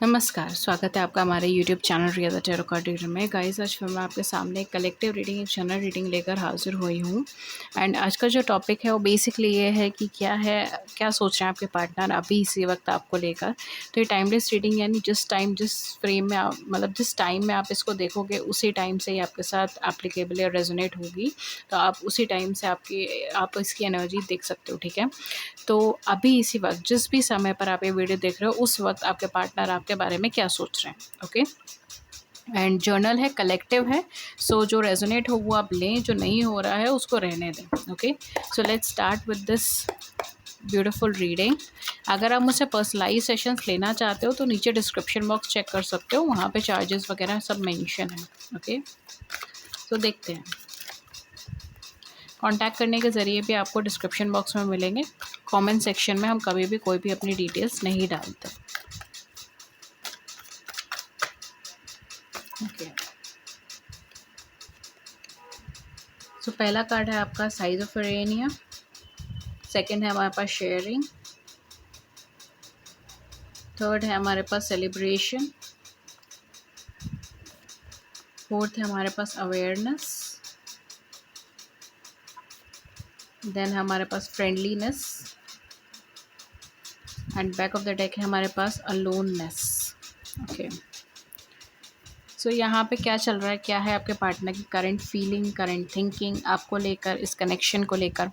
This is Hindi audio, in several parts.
नमस्कार, स्वागत है आपका हमारे YouTube channel Riya the tarot card reader में। गाइस, आज फिर मैं आपके सामने एक कलेक्टिव रीडिंग, एक जनरल रीडिंग लेकर हाजिर हुई हूँ। एंड आज का जो टॉपिक है वो बेसिकली ये है कि क्या सोच रहे हैं आपके पार्टनर अभी इसी वक्त आपको लेकर। तो ये टाइमलेस रीडिंग यानी जिस फ्रेम में आप जिस टाइम में आप इसको देखोगे उसी टाइम से ही आपके साथ एप्लीकेबल या रेजोनेट होगी। तो आप उसी टाइम से आप इसकी एनर्जी देख सकते हो, ठीक है। तो अभी इसी वक्त जिस भी समय पर आप ये वीडियो देख रहे हो उस वक्त आपके पार्टनर आपके बारे में क्या सोच रहे हैं, ओके। एंड जर्नल है, कलेक्टिव है, सो जो रेजोनेट हो वो आप लें, जो नहीं हो रहा है उसको रहने दें, okay. So let's start with this beautiful reading. अगर आप मुझसे पर्सनलाइज सेशंस लेना चाहते हो तो नीचे डिस्क्रिप्शन बॉक्स चेक कर सकते हो, वहाँ पे चार्जेस वगैरह सब मेंशन है, ओके। तो देखते हैं। कांटेक्ट करने के ज़रिए भी आपको डिस्क्रिप्शन बॉक्स में मिलेंगे। कमेंट सेक्शन में हम कभी भी कोई भी अपनी डिटेल्स नहीं डालते, ओके। सो पहला कार्ड है आपका साइज ऑफ इरेनिया, सेकंड है हमारे पास शेयरिंग, थर्ड है हमारे पास सेलिब्रेशन, फोर्थ है हमारे पास अवेयरनेस, देन हमारे पास friendliness, and back of the deck है हमारे पास अलोननेस, ओके। सो यहाँ पे क्या चल रहा है, क्या है आपके पार्टनर की करंट फीलिंग, करंट थिंकिंग आपको लेकर, इस कनेक्शन को लेकर।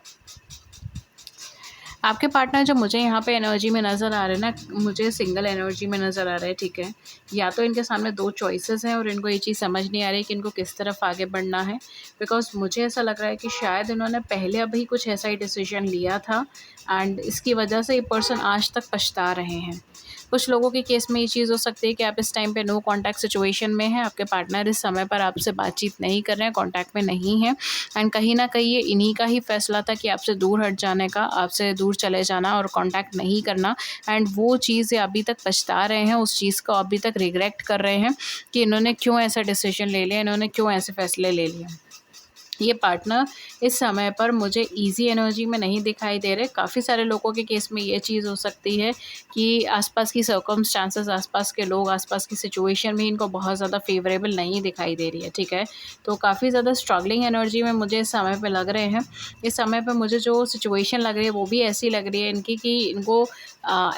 आपके पार्टनर जो मुझे यहाँ पे एनर्जी में नज़र आ रहे हैं ना, मुझे सिंगल एनर्जी में नज़र आ रहा है, ठीक है। या तो इनके सामने दो चॉइसेस हैं और इनको ये चीज़ समझ नहीं आ रही कि इनको किस तरफ आगे बढ़ना है। बिकॉज मुझे ऐसा लग रहा है कि शायद इन्होंने पहले अभी कुछ ऐसा ही डिसीजन लिया था एंड इसकी वजह से ये पर्सन आज तक पछता रहे हैं। कुछ लोगों के केस में ये चीज़ हो सकती है कि आप इस टाइम पे नो कांटेक्ट सिचुएशन में हैं, आपके पार्टनर इस समय पर आपसे बातचीत नहीं कर रहे हैं, कांटेक्ट में नहीं हैं। एंड कहीं ना कहीं ये इन्हीं का ही फैसला था कि आपसे दूर हट जाने का, आपसे दूर चले जाना और कांटेक्ट नहीं करना। एंड वो चीज़ अभी तक पछता रहे हैं, उस चीज़ को अभी तक रिग्रेट कर रहे हैं कि इन्होंने क्यों ऐसा डिसीजन ले लिया, इन्होंने क्यों ऐसे फैसले ले लिए। ये पार्टनर इस समय पर मुझे इजी एनर्जी में नहीं दिखाई दे रहे। काफ़ी सारे लोगों के केस में ये चीज़ हो सकती है कि आसपास की सर्कमस्टांसेस, आसपास के लोग, आसपास की सिचुएशन भी इनको बहुत ज़्यादा फेवरेबल नहीं दिखाई दे रही है, ठीक है। तो काफ़ी ज़्यादा स्ट्रगलिंग एनर्जी में मुझे इस समय पे लग रहे हैं। इस समय पे मुझे जो सिचुएशन लग रही है वो भी ऐसी लग रही है इनकी कि इनको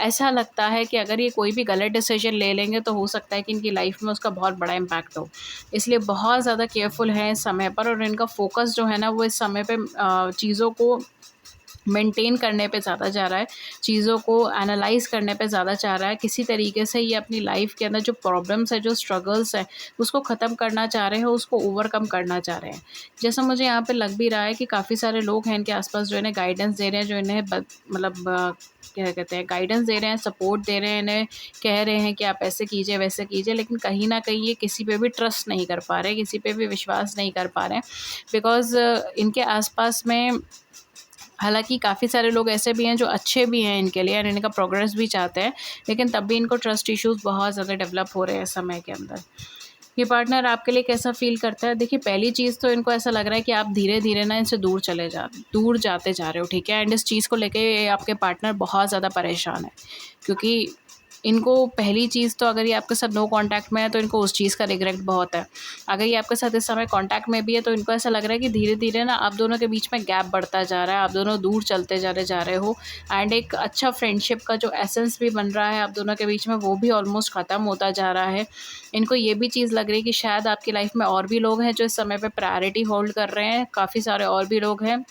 ऐसा लगता है कि अगर ये कोई भी गलत डिसीजन ले लेंगे तो हो सकता है कि इनकी लाइफ में उसका बहुत बड़ा इम्पैक्ट हो। इसलिए बहुत ज़्यादा केयरफुल हैं इस समय पर, और इनका फोकस जो है ना वो इस समय पे चीज़ों को मेंटेन करने पे ज़्यादा जा रहा है, चीज़ों को एनालाइज़ करने पे ज़्यादा चाह रहा है। किसी तरीके से ये अपनी लाइफ के अंदर जो प्रॉब्लम्स है, जो स्ट्रगल्स है, उसको ख़त्म करना चाह रहे हैं, उसको ओवरकम करना चाह रहे हैं। जैसा मुझे यहाँ पे लग भी रहा है कि काफ़ी सारे लोग हैं इनके आसपास जो इन्हें गाइडेंस दे रहे हैं, जो इन्हें क्या कहते हैं, गाइडेंस दे रहे हैं, सपोर्ट दे रहे हैं, इन्हें कह रहे हैं कि आप ऐसे कीजिए, वैसे कीजिए। लेकिन कहीं न कहीं ये किसी पे भी ट्रस्ट नहीं कर पा रहे, किसी पे भी विश्वास नहीं कर पा रहे हैं। बिकॉज़ इनके आसपास में हालाँकि काफ़ी सारे लोग ऐसे भी हैं जो अच्छे भी हैं इनके लिए और इनका प्रोग्रेस भी चाहते हैं, लेकिन तब भी इनको ट्रस्ट इश्यूज़ बहुत ज़्यादा डेवलप हो रहे हैं समय के अंदर। ये पार्टनर आपके लिए कैसा फ़ील करता है? देखिए, पहली चीज़ तो इनको ऐसा लग रहा है कि आप धीरे-धीरे ना इनसे दूर जाते जा रहे हो, ठीक है? एंड इस चीज़ को लेके आपके पार्टनर बहुत ज़्यादा परेशान है, क्योंकि इनको पहली चीज़ तो, अगर ये आपके साथ नो कॉन्टैक्ट में है तो इनको उस चीज़ का रिग्रेट बहुत है। अगर ये आपके साथ इस समय कॉन्टैक्ट में भी है तो इनको ऐसा लग रहा है कि धीरे-धीरे ना आप दोनों के बीच में गैप बढ़ता जा रहा है, आप दोनों दूर चलते जा रहे हो। एंड एक अच्छा फ्रेंडशिप का जो एसेंस भी बन रहा है आप दोनों के बीच में, वो भी ऑलमोस्ट ख़त्म होता जा रहा है। इनको ये भी चीज़ लग रही है कि शायद आपकी लाइफ में और भी लोग हैं जो इस समय पे प्रायोरिटी होल्ड कर रहे हैं। काफ़ी सारे और भी लोग हैं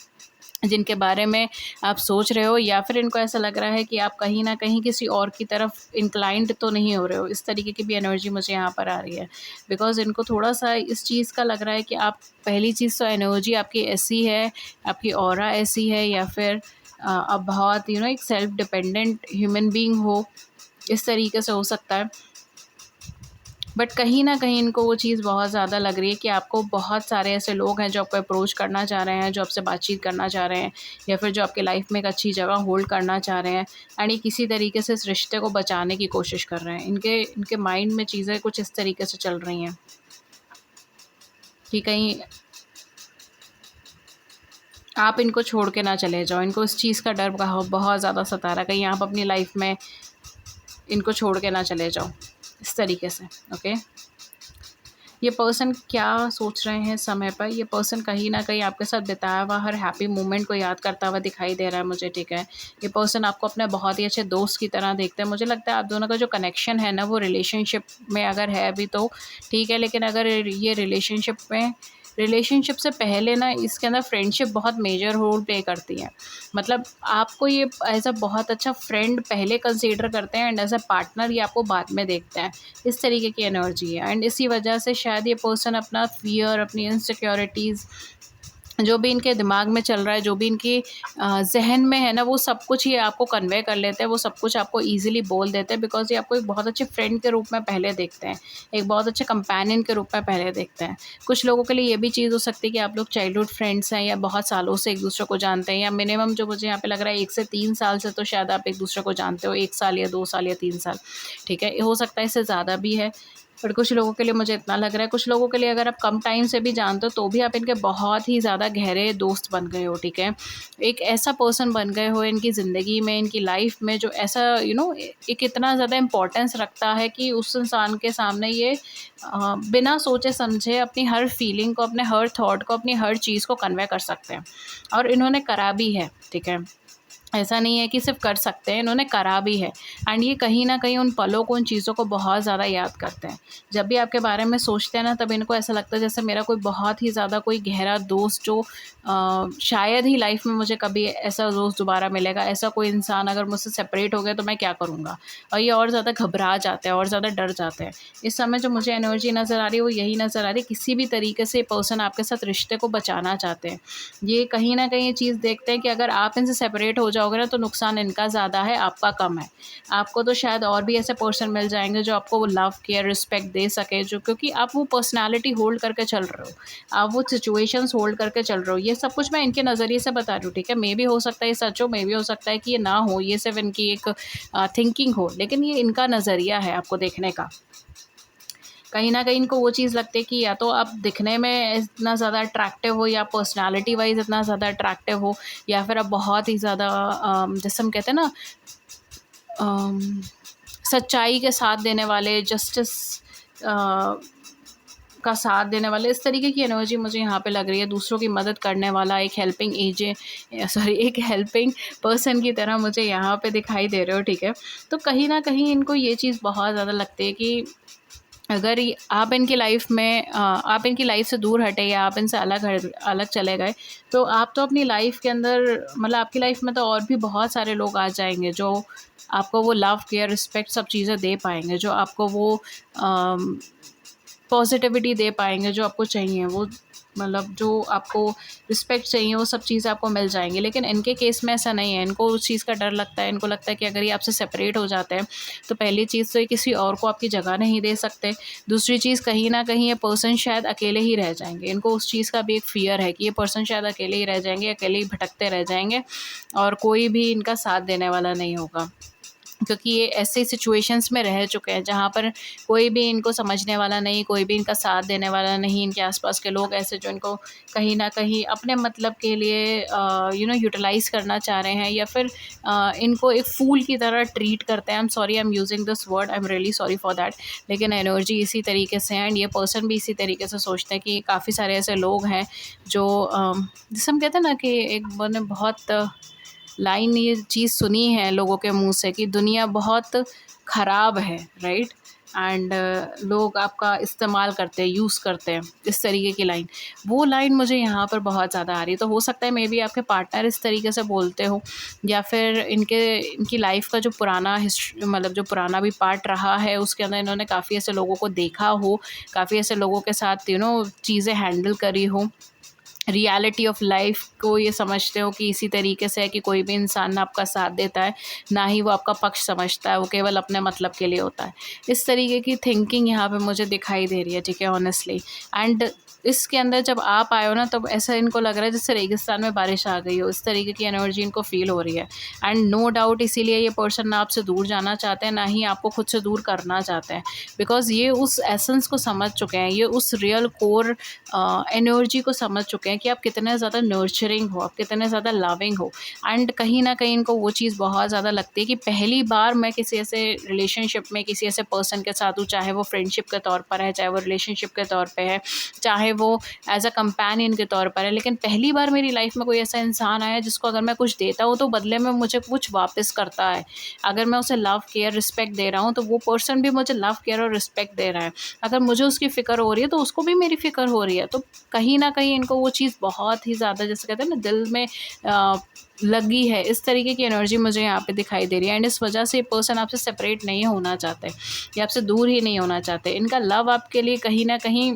जिनके बारे में आप सोच रहे हो, या फिर इनको ऐसा लग रहा है कि आप कहीं न कहीं किसी और की तरफ इंक्लाइंड तो नहीं हो रहे हो। इस तरीके की भी एनर्जी मुझे यहाँ पर आ रही है। बिकॉज़ इनको थोड़ा-सा इस चीज़ का लग रहा है कि आप, पहली चीज़ तो एनर्जी आपकी ऐसी है, आपकी ऑरा ऐसी है, या फिर आप बहुत एक सेल्फ डिपेंडेंट ह्यूमन बीइंग हो, इस तरीके से हो सकता है। बट कहीं न कहीं इनको वो चीज़ बहुत ज़्यादा लग रही है कि आपको बहुत सारे ऐसे लोग हैं जो आपको अप्रोच करना चाह रहे हैं, जो आपसे बातचीत करना चाह रहे हैं, या फिर जो आपकी लाइफ में एक अच्छी जगह होल्ड करना चाह रहे हैं। एंड ये किसी तरीके से इस रिश्ते को बचाने की कोशिश कर रहे हैं। इनके माइंड में चीज़ें कुछ इस तरीके से चल रही हैं कि कहीं आप इनको छोड़ के ना चले जाओ। इनको इस चीज़ का डर बहुत ज़्यादा सता रहा है, कहीं आप अपनी लाइफ में इनको छोड़ के ना चले जाओ। इस तरीके से। ओके, ये पर्सन क्या सोच रहे हैं समय पर, ये पर्सन कहीं न कहीं आपके साथ बिताया हुआ हर हैप्पी मोमेंट को याद करता हुआ दिखाई दे रहा है मुझे, ठीक है। ये पर्सन आपको अपने बहुत ही अच्छे दोस्त की तरह देखते हैं। मुझे लगता है आप दोनों का जो कनेक्शन है ना, वो रिलेशनशिप में अगर है अभी तो ठीक है, लेकिन अगर ये रिलेशनशिप से पहले ना इसके अंदर फ्रेंडशिप बहुत मेजर रोल प्ले करती है। मतलब आपको ये एज़ अ बहुत अच्छा फ्रेंड पहले कंसीडर करते हैं एंड एज़ अ पार्टनर ये आपको बाद में देखते हैं। इस तरीके की एनर्जी है एंड इसी वजह से शायद ये पर्सन अपना फ़ियर, अपनी इनसिक्योरिटीज़, जो भी इनके दिमाग में चल रहा है, जो भी इनके ज़हन में है ना, वो सब कुछ ये आपको कन्वे कर लेते हैं, वो सब कुछ आपको ईज़िली बोल देते हैं बिकॉज़ ये आपको एक बहुत अच्छे फ्रेंड के रूप में पहले देखते हैं, एक बहुत अच्छे कंपेनियन के रूप में पहले देखते हैं। कुछ लोगों के लिए ये भी चीज़ हो सकती है कि आप लोग चाइल्डहुड फ्रेंड्स हैं या बहुत सालों से एक-दूसरे को जानते हैं, या मिनिमम जो मुझे यहाँ पे लग रहा है 1 से 3 साल से तो शायद आप एक-दूसरे को जानते हो, 1 साल या 2 साल या 3 साल, ठीक है? हो सकता है इससे ज़्यादा भी है। बट कुछ लोगों के लिए मुझे इतना लग रहा है, कुछ लोगों के लिए अगर आप कम टाइम से भी जानते हो तो भी आप इनके बहुत ही ज़्यादा गहरे दोस्त बन गए हो, ठीक है। एक ऐसा पर्सन बन गए हो इनकी ज़िंदगी में, इनकी लाइफ में, जो ऐसा एक इतना ज़्यादा इम्पोर्टेंस रखता है कि उस इंसान के सामने ये बिना सोचे समझे अपनी हर फीलिंग को, अपने हर थॉट को, अपनी हर चीज़ को कन्वे कर सकते हैं और इन्होंने करा भी है, ठीक है। ऐसा नहीं है कि सिर्फ़ कर सकते हैं, इन्होंने करा भी है एंड ये कहीं न कहीं उन पलों को, उन चीज़ों को बहुत ज़्यादा याद करते हैं। जब भी आपके बारे में सोचते हैं ना, तब इनको ऐसा लगता है जैसे मेरा कोई बहुत ही ज़्यादा कोई गहरा दोस्त जो शायद ही लाइफ़ में मुझे कभी ऐसा दोस्त दोबारा मिलेगा, ऐसा कोई इंसान अगर मुझसे सेपरेट हो गया तो मैं क्या करूँगा? और ये और ज़्यादा घबरा जाते हैं और ज़्यादा डर जाते हैं। इस समय जो मुझे एनर्जी नज़र आ रही है वो यही नज़र आ रही है, किसी भी तरीके से पर्सन आपके साथ रिश्ते को बचाना चाहते हैं। ये कहीं न कहीं ये चीज़ देखते हैं कि अगर आप इनसे सेपरेट हो जाओगे ना तो नुकसान इनका ज़्यादा है, आपका कम है। आपको तो शायद और भी ऐसे पर्सन मिल जाएँगे जो आपको वो लव, केयर, रिस्पेक्ट दे सके, जो क्योंकि आप वो पर्सनैलिटी होल्ड करके चल रहे हो, आप वो सिचुएशंस होल्ड करके चल रहे हो। ये सब कुछ मैं इनके नज़रिए से बता रही हूँ, ठीक है? मेबी हो सकता है ये सच हो, मेबी हो सकता है कि ये ना हो, ये सिर्फ़ इनकी एक थिंकिंग हो, लेकिन ये इनका नज़रिया है आपको देखने का। कहीं न कहीं इनको वो चीज़ लगती है कि या तो आप दिखने में इतना ज़्यादा अट्रैक्टिव हो या पर्सनैलिटी वाइज़ इतना ज़्यादा अट्रैक्टिव हो, या फिर आप बहुत ही ज़्यादा जैसे हम कहते हैं ना, अम, सच्चाई के साथ देने वाले, जस्टिस का साथ देने वाले, इस तरीके की एनर्जी मुझे यहाँ पे लग रही है। दूसरों की मदद करने वाला एक हेल्पिंग पर्सन की तरह मुझे यहाँ पे दिखाई दे रहे हो, ठीक है। तो कहीं न कहीं इनको ये चीज़ बहुत ज़्यादा लगती है कि अगर आप इनकी लाइफ में आप इनकी लाइफ से दूर हटे या आप इनसे अलग चले गए, तो आप तो अपनी लाइफ के अंदर, मतलब आपकी लाइफ में तो और भी बहुत सारे लोग आ जाएंगे जो आपको वो लव, केयर, रिस्पेक्ट सब चीज़ें दे पाएंगे, जो आपको वो पॉजिटिविटी दे पाएंगे जो आपको चाहिए, वो मतलब जो आपको रिस्पेक्ट चाहिए वो सब चीज़ें आपको मिल जाएंगी। लेकिन इनके केस में ऐसा नहीं है, इनको उस चीज़ का डर लगता है। इनको लगता है कि अगर ये आपसे सेपरेट हो जाते हैं तो पहली चीज़ तो ये किसी और को आपकी जगह नहीं दे सकते, दूसरी चीज़ कहीं ना कहीं ये पर्सन शायद अकेले ही रह जाएंगे। इनको उस चीज़ का भी एक फ़ियर है कि ये पर्सन शायद अकेले ही रह जाएंगे, अकेले ही भटकते रह जाएंगे और कोई भी इनका साथ देने वाला नहीं होगा, क्योंकि ये ऐसे सिचुएशंस में रह चुके हैं जहाँ पर कोई भी इनको समझने वाला नहीं, कोई भी इनका साथ देने वाला नहीं। इनके आसपास के लोग ऐसे जो इनको कहीं न कहीं अपने मतलब के लिए यूटिलाइज़ करना चाह रहे हैं, या फिर इनको एक फूल की तरह ट्रीट करते हैं। I am sorry, I am using this word, I am really sorry for that, लेकिन एनर्जी इसी तरीके से है एंड ये पर्सन भी इसी तरीके से सोचते हैं कि काफ़ी सारे ऐसे लोग हैं जो जिसे हम कहते हैं ना कि एक मैंने बहुत लाइन ये चीज़ सुनी है लोगों के मुंह से कि दुनिया बहुत ख़राब है, राइट, एंड लोग आपका इस्तेमाल करते हैं, यूज़ करते हैं, इस तरीके की लाइन। वो लाइन मुझे यहाँ पर बहुत ज़्यादा आ रही है। तो हो सकता है मे बी आपके पार्टनर इस तरीके से बोलते हो, या फिर इनकी लाइफ का जो पुराना मतलब जो पुराना भी पार्ट रहा है उसके अंदर इन्होंने काफ़ी ऐसे लोगों को देखा हो, काफ़ी ऐसे लोगों के साथ चीज़ें हैंडल करी हो। रियलिटी ऑफ लाइफ को ये समझते हो कि इसी तरीके से है कि कोई भी इंसान ना आपका साथ देता है, ना ही वो आपका पक्ष समझता है, वो केवल अपने मतलब के लिए होता है। इस तरीके की थिंकिंग यहाँ पे मुझे दिखाई दे रही है, ठीक है, ऑनेस्टली। एंड इसके अंदर जब आप आए हो ना, तब ऐसा इनको लग रहा है जैसे रेगिस्तान में बारिश आ गई हो, इस तरीके की एनर्जी इनको फील हो रही है। एंड नो डाउट इसीलिए ये पर्सन ना आपसे दूर जाना चाहते हैं, ना ही आपको खुद से दूर करना चाहते हैं, बिकॉज ये उस एसेंस को समझ चुके हैं, ये उस रियल कोर एनर्जी को समझ चुके हैं कि आप कितने ज़्यादा नर्चरिंग हो, आप कितने ज़्यादा लविंग हो। एंड कहीं न कहीं इनको वो चीज़ बहुत ज़्यादा लगती है कि पहली बार मैं किसी ऐसे रिलेशनशिप में किसी ऐसे पर्सन के साथ हूँ, चाहे वो फ्रेंडशिप के तौर पर है, चाहे वो रिलेशनशिप के तौर पे है, चाहे वो एज़ अ कंपेनियन के तौर पर है, लेकिन पहली बार मेरी लाइफ़ में कोई ऐसा इंसान आया जिसको अगर मैं कुछ देता हूँ तो बदले में मुझे कुछ वापस करता है। अगर मैं उसे लव, केयर, रिस्पेक्ट दे रहा हूँ तो वो पर्सन भी मुझे लव, केयर और रिस्पेक्ट दे रहा है। अगर मुझे उसकी फ़िक्र हो रही है तो उसको भी मेरी फ़िक्र हो रही है। तो कहीं न कहीं इनको वो चीज़ बहुत ही ज़्यादा, जैसे कहते हैं ना, दिल में लगी है। इस तरीके की एनर्जी मुझे यहाँ पे दिखाई दे रही है एंड इस वजह से ये पर्सन आपसे सेपरेट नहीं होना चाहते, ये आपसे दूर ही नहीं होना चाहते। इनका लव आपके लिए कहीं न कहीं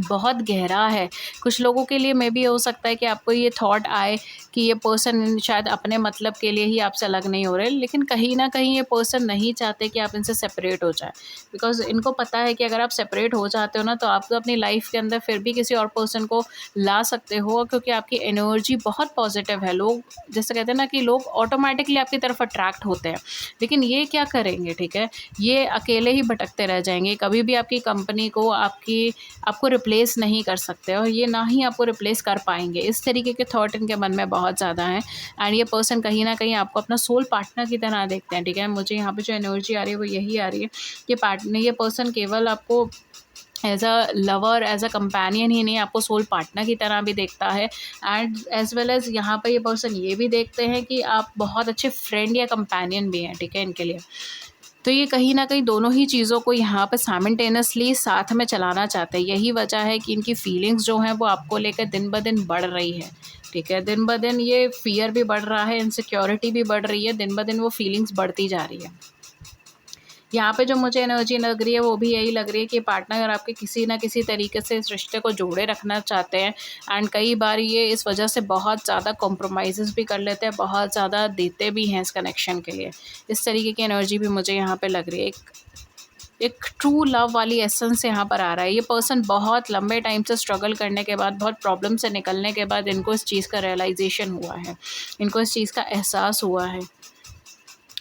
बहुत गहरा है। कुछ लोगों के लिए मेबी हो सकता है कि आपको ये थॉट आए कि ये पर्सन शायद अपने मतलब के लिए ही आपसे अलग नहीं हो रहे, लेकिन कहीं न कहीं ये पर्सन नहीं चाहते कि आप इनसे सेपरेट हो जाएँ। बिकॉज़ इनको पता है कि अगर आप सेपरेट हो जाते हो ना, तो आप तो अपनी लाइफ़ के अंदर फिर भी किसी और पर्सन को ला सकते हो, क्योंकि आपकी एनर्जी बहुत पॉज़िटिव है। लोग, जैसे कहते हैं ना, कि लोग ऑटोमैटिकली आपकी तरफ अट्रैक्ट होते हैं। लेकिन ये क्या करेंगे, ठीक है? ये अकेले ही भटकते रह जाएँगे। कभी भी आपकी कंपनी को, आपको रिप्लेस नहीं कर सकते और ये ना ही आपको रिप्लेस कर पाएँगे। इस तरीके के थॉट इनके मन में बहुत ज़्यादा हैं एंड ये पर्सन कहीं न कहीं आपको अपना सोल पार्टनर की तरह देखते हैं, ठीक है? मुझे यहाँ पे जो एनर्जी आ रही है वो यही आ रही है कि ये पर्सन केवल आपको as a lover, as a companion ही नहीं, आपको सोल पार्टनर की तरह भी देखता है एंड एज़ वेल एज़ यहाँ पे ये पर्सन ये भी देखते हैं कि आप बहुत अच्छे फ्रेंड या कंपेनियन भी हैं, ठीक है, इनके लिए। तो ये कहीं न कहीं दोनों ही चीज़ों को यहाँ पे साइमल्टेनियसली साथ में चलाना चाहते हैं। यही वजह है कि इनकी फीलिंग्स जो हैं वो आपको लेकर दिन-ब-दिन बढ़ रही है, ठीक है? दिन-ब-दिन ये फ़ियर भी बढ़ रहा है, इनसिक्योरिटी भी बढ़ रही है, दिन-ब-दिन वो फीलिंग्स बढ़ती जा रही है। यहाँ पे जो मुझे एनर्जी लग रही है वो भी यही लग रही है कि पार्टनर आपके किसी न किसी तरीके से इस रिश्ते को जोड़े रखना चाहते हैं एंड कई बार ये इस वजह से बहुत ज़्यादा कॉम्प्रोमाइज़ेज़ भी कर लेते हैं, बहुत ज़्यादा देते भी हैं इस कनेक्शन के लिए। इस तरीके की एनर्जी भी मुझे यहाँ पे लग रही है। एक ट्रू लव वाली एसेंस यहाँ पर आ रहा है। ये पर्सन बहुत लंबे टाइम से स्ट्रगल करने के बाद, बहुत प्रॉब्लम से निकलने के बाद इनको इस चीज़ का रियलाइज़ेशन हुआ है। इनको इस चीज़ का एहसास हुआ है।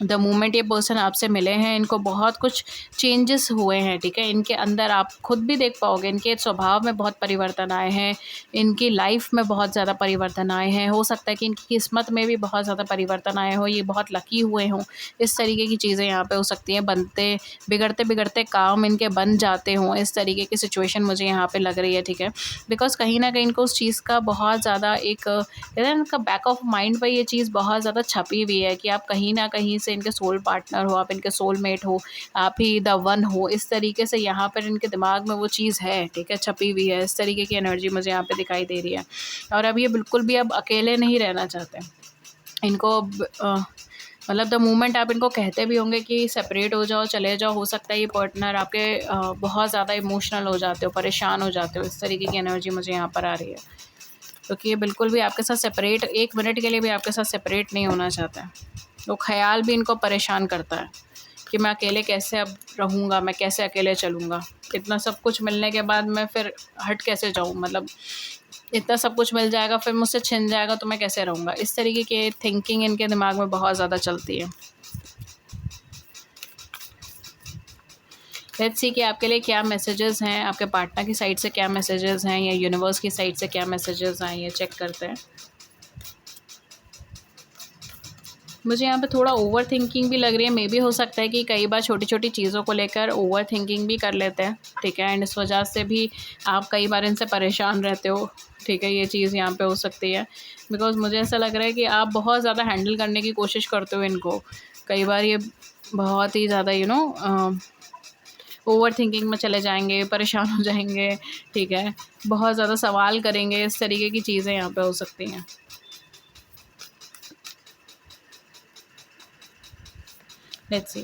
द मोमेंट ये पर्सन आपसे मिले हैं, इनको बहुत कुछ चेंजेस हुए हैं, ठीक है? इनके अंदर आप खुद भी देख पाओगे, इनके स्वभाव में बहुत परिवर्तन आए हैं, इनकी लाइफ में बहुत ज़्यादा परिवर्तन आए हैं। हो सकता है कि इनकी किस्मत में भी बहुत ज़्यादा परिवर्तन आए हों, ये बहुत लकी हुए हों। इस तरीके की चीज़ें यहाँ पे हो सकती हैं। बिगड़ते-बिगड़ते काम इनके बन जाते हों, इस तरीके की सिचुएशन मुझे यहाँ पे लग रही है, ठीक है? बिकॉज़ कहीं न कहीं इनको उस चीज़ का बहुत ज़्यादा एक, कहते हैं ना, इनका बैक ऑफ माइंड पे ये चीज़ बहुत ज़्यादा छपी हुई है कि आप कहीं न कहीं से इनके सोल पार्टनर हो, आप इनके सोलमेट हो, आप ही द वन हो। इस तरीके से यहाँ पर इनके दिमाग में वो चीज़ है, ठीक है, छपी हुई है। इस तरीके की एनर्जी मुझे यहाँ पे दिखाई दे रही है और अब ये बिल्कुल भी अब अकेले नहीं रहना चाहते। इनको अब मतलब द मोमेंट आप इनको कहते भी होंगे कि सेपरेट हो जाओ, चले जाओ, हो सकता है ये पार्टनर आपके बहुत ज़्यादा इमोशनल हो जाते हो, परेशान हो जाते हो। इस तरीके की एनर्जी मुझे यहाँ पर आ रही है, क्योंकि ये बिल्कुल भी आपके साथ सेपरेट, 1 मिनट के लिए भी आपके साथ सेपरेट नहीं होना चाहता है। वो ख़्याल भी इनको परेशान करता है कि मैं अकेले कैसे अब रहूँगा, मैं कैसे अकेले चलूँगा? इतना सब कुछ मिलने के बाद मैं फिर हट कैसे जाऊँ? मतलब इतना सब कुछ मिल जाएगा, फिर मुझसे छिन जाएगा तो मैं कैसे रहूँगा? इस तरीके की थिंकिंग इनके दिमाग में बहुत ज़्यादा चलती है। लेट्स सी कि आपके लिए क्या मैसेजेस हैं, आपके पार्टनर की साइड से क्या मैसेजेस हैं या यूनिवर्स की साइड से क्या मैसेजेस आए हैं, ये चेक करते हैं। मुझे यहाँ पे थोड़ा ओवर थिंकिंग भी लग रही है। मे बी हो सकता है कि कई बार छोटी-छोटी चीज़ों को लेकर ओवर थिंकिंग भी कर लेते हैं, ठीक है? एंड इस वजह से भी आप कई बार इनसे परेशान रहते हो, ठीक है? ये चीज़ यहाँ पे हो सकती है। बिकॉज़ मुझे ऐसा लग रहा है कि आप बहुत ज़्यादा हैंडल करने की कोशिश करते हो इनको। कई बार ये बहुत ही ज़्यादा ओवर थिंकिंग में चले जाएँगे, परेशान हो जाएँगे, ठीक है? बहुत ज़्यादा सवाल करेंगे, इस तरीके की चीज़ें यहाँ पे हो सकती हैं। Let's see.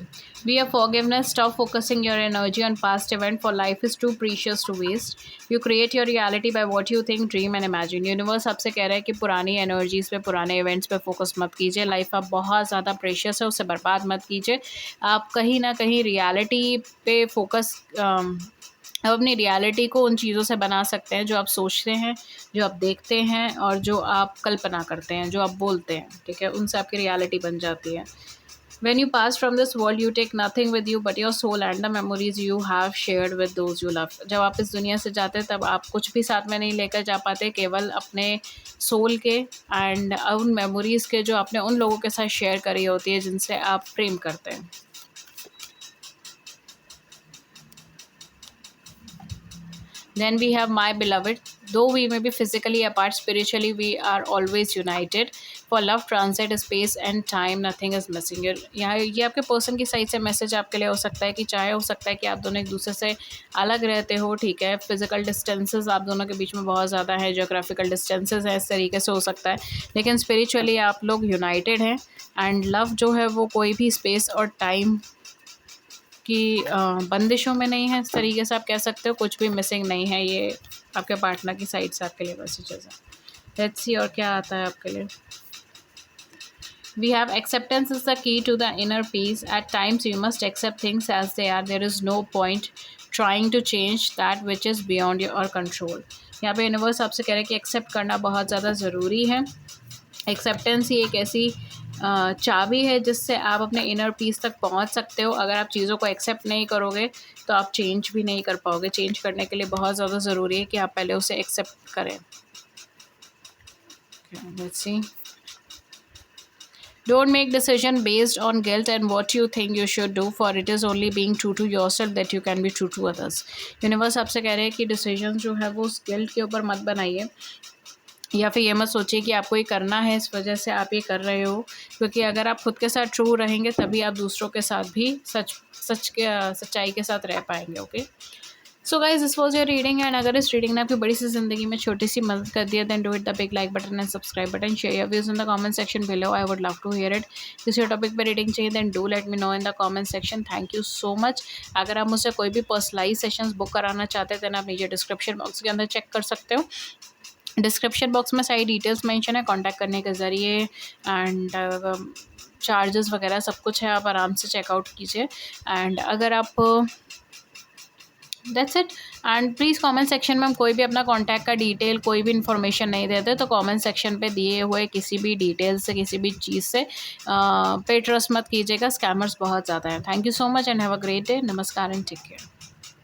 Be a forgiveness. Stop focusing your energy on past event. For life is too precious to waste. You create your reality by what you think, dream and imagine. Universe आपसे कह रहा है कि पुरानी एनर्जीज़ पे, पुराने इवेंट्स पे फोकस मत कीजिए। लाइफ आप बहुत ज़्यादा प्रेशियस है, उसे बर्बाद मत कीजिए। आप कहीं ना कहीं रियलिटी पे फोकस आप अपनी रियलिटी को उन चीज़ों से बना सकते हैं जो आप सोचते हैं, जो आप देखते हैं और जो आप कल्पना करते हैं, जो आप बोलते हैं, ठीक है? उनसे आपकी रियलिटी बन जाती है। When you pass from this world, you take nothing with you but your soul and the memories you have shared with those you love. जब आप इस दुनिया से जाते हैं तब आप कुछ भी साथ में नहीं लेकर जा पाते, केवल अपने सोल के एंड उन मेमोरीज़ के जो आपने उन लोगों के साथ शेयर करी होती है जिनसे आप प्रेम करते हैं. Then we have my beloved. Though we may be physically apart, spiritually we are always united. For love transcends space and time, nothing is missing. यहाँ ये आपके पर्सन की साइड से मैसेज आपके लिए हो सकता है कि चाहे हो सकता है कि आप दोनों एक दूसरे से अलग रहते हो, ठीक है, फिजिकल डिस्टेंसेस आप दोनों के बीच में बहुत ज़्यादा है, जोग्राफिकल डिस्टेंसेस है, इस तरीके से हो सकता है, लेकिन स्पिरिचुअली आप लोग यूनाइटेड हैं. एंड लव जो है वो कोई भी स्पेस और टाइम की बंदिशों में नहीं है, इस तरीके से आप कह सकते हो, कुछ भी मिसिंग नहीं है. ये आपके पार्टनर की साइड से आपके लिए मैसेजेस है. लेट्स सी और क्या आता है आपके लिए. We have acceptance is the key to the inner peace. At times you must accept things as they are. There is no point trying to change that which is beyond your control. यहाँ पे यूनिवर्स आपसे कह रहे हैं कि एक्सेप्ट करना बहुत ज़्यादा ज़रूरी है. एक्सेप्टेंस ही एक ऐसी चाबी है जिससे आप अपने इनर पीस तक पहुंच सकते हो. अगर आप चीज़ों को एक्सेप्ट नहीं करोगे तो आप चेंज भी नहीं कर पाओगे. चेंज करने के लिए बहुत ज़्यादा ज़रूरी है कि आप पहले उसे एक्सेप्ट करें. Let's see. Don't make decision based on guilt and what you think you should do, for it is only being true to yourself that you can be true to others. Universe आपसे कह रहे हैं कि डिसीजन जो है वो उस गिल्ट के ऊपर मत बनाइए, या फिर ये मत सोचिए कि आपको ये करना है इस वजह से आप ये कर रहे हो, क्योंकि अगर आप खुद के साथ ट्रू रहेंगे तभी आप दूसरों के साथ भी सच्चाई के साथ रह पाएंगे. Okay, so guys this was your reading. And अगर इस रीडिंग ने आपकी बड़ी सी ज़िंदगी में छोटी सी मदद कर दिया, then do it the big like button and subscribe button. Share your views in the comment section below. I would love to hear it. किसी टॉपिक पर रीडिंग चाहिए then do let me know in the comment section. Thank you so much. अगर आप मुझसे कोई भी पर्सनलाइज सेशंस बुक कराना चाहते हैं देन आप नीचे डिस्क्रिप्शन बॉक्स के अंदर चेक कर सकते हो. डिस्क्रिप्शन बॉक्स में सारी डिटेल्स मेंशन है कॉन्टैक्ट करने के ज़रिए, एंड चार्जेस वगैरह सब कुछ है, आप आराम से चेकआउट कीजिए. एंड अगर आप that's it. And please comment section में हम कोई भी अपना कॉन्टैक्ट का डिटेल कोई भी इन्फॉर्मेशन नहीं देते, तो कमेंट सेक्शन पे दिए हुए किसी भी डिटेल से किसी भी चीज़ से पे ट्रस्ट मत कीजिएगा. स्कैमर्स बहुत ज़्यादा हैं. Thank you so much and have a great day. नमस्कार एंड टेक केयर.